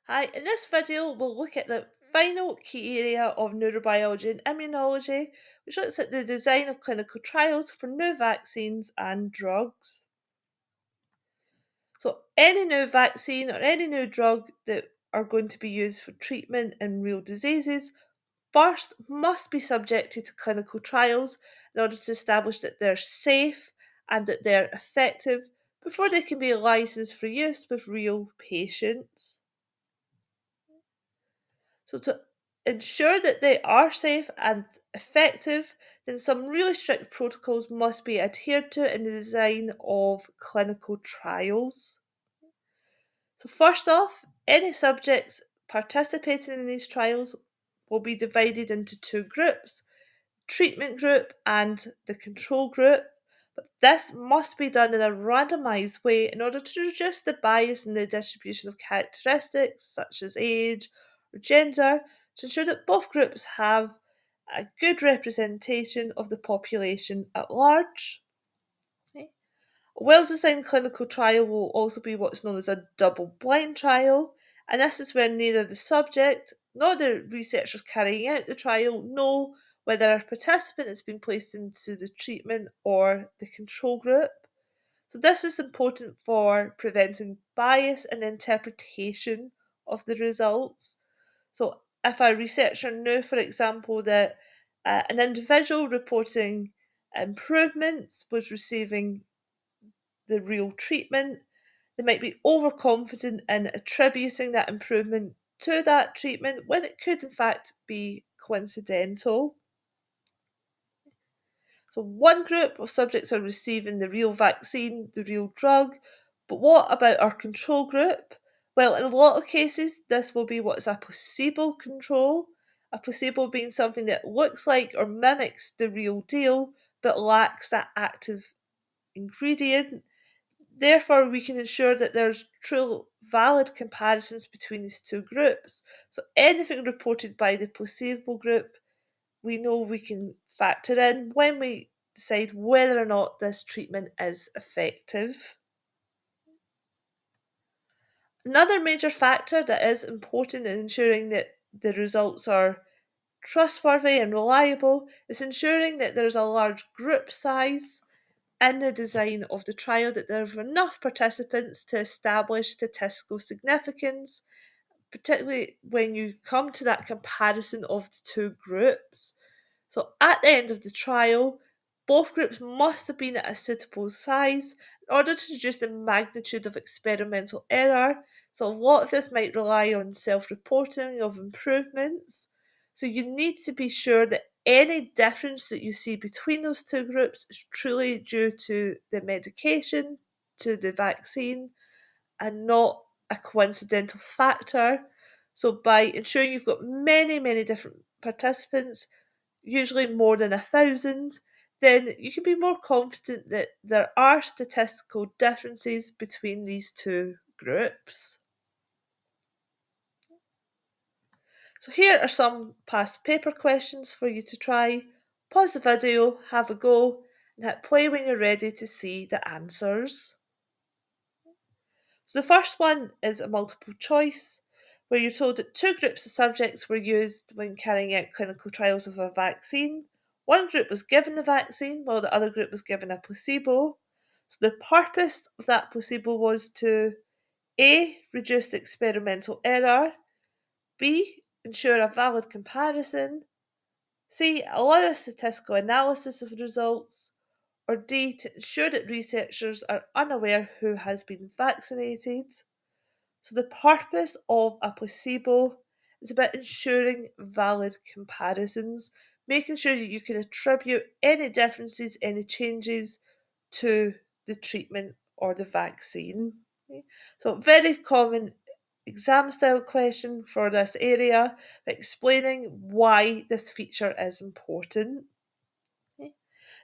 Hi, in this video we'll look at the final key area of neurobiology and immunology, which looks at the design of clinical trials for new vaccines and drugs. So, any new vaccine or any new drug that are going to be used for treatment in real diseases first must be subjected to clinical trials in order to establish that they're safe and that they're effective before they can be licensed for use with real patients. So, to ensure that they are safe and effective, then some really strict protocols must be adhered to in the design of clinical trials. So, first off, any subjects participating in these trials will be divided into two groups: treatment group and the control group. But this must be done in a randomized way in order to reduce the bias in the distribution of characteristics such as age or gender to ensure that both groups have a good representation of the population at large. Okay. A well designed clinical trial will also be what's known as a double blind trial, and this is where neither the subject nor the researchers carrying out the trial know whether a participant has been placed into the treatment or the control group. So, this is important for preventing bias in the interpretation of the results. So, if a researcher knew, for example, that an individual reporting improvements was receiving the real treatment, they might be overconfident in attributing that improvement to that treatment when it could, in fact, be coincidental. So, one group of subjects are receiving the real vaccine, the real drug, but what about our control group? Well, in a lot of cases, this will be what's a placebo control. A placebo being something that looks like or mimics the real deal but lacks that active ingredient. Therefore, we can ensure that there's true valid comparisons between these two groups. So, anything reported by the placebo group, we know we can factor in when we decide whether or not this treatment is effective. Another major factor that is important in ensuring that the results are trustworthy and reliable is ensuring that there's a large group size in the design of the trial, that there are enough participants to establish statistical significance, particularly when you come to that comparison of the two groups. So at the end of the trial, both groups must have been at a suitable size in order to reduce the magnitude of experimental error. So a lot of this might rely on self-reporting of improvements. So you need to be sure that any difference that you see between those two groups is truly due to the medication, to the vaccine, and not a coincidental factor. So by ensuring you've got many, many different participants, usually more than 1,000, then you can be more confident that there are statistical differences between these two groups. So here are some past paper questions for you to try. Pause the video, have a go, and hit play when you're ready to see the answers. So the first one is a multiple choice, where you're told that two groups of subjects were used when carrying out clinical trials of a vaccine. One group was given the vaccine while the other group was given a placebo. So the purpose of that placebo was to A. Reduce the experimental error, B. Ensure a valid comparison, C. Allow a statistical analysis of the results, or D. To ensure that researchers are unaware who has been vaccinated. So, the purpose of a placebo is about ensuring valid comparisons, making sure that you can attribute any differences, any changes to the treatment or the vaccine. Okay. So, very common exam style question for this area, explaining why this feature is important. Okay.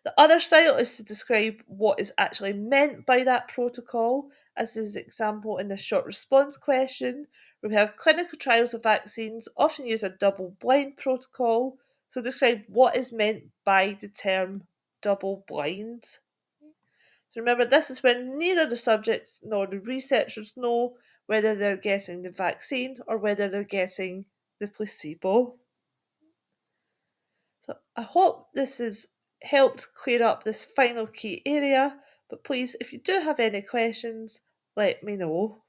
The other style is to describe what is actually meant by that protocol, as is example in the short response question, where we have clinical trials of vaccines often use a double blind protocol. So describe what is meant by the term double blind. So remember, this is when neither the subjects nor the researchers know whether they're getting the vaccine or whether they're getting the placebo. So I hope this has helped clear up this final key area, but please, if you do have any questions, let me know.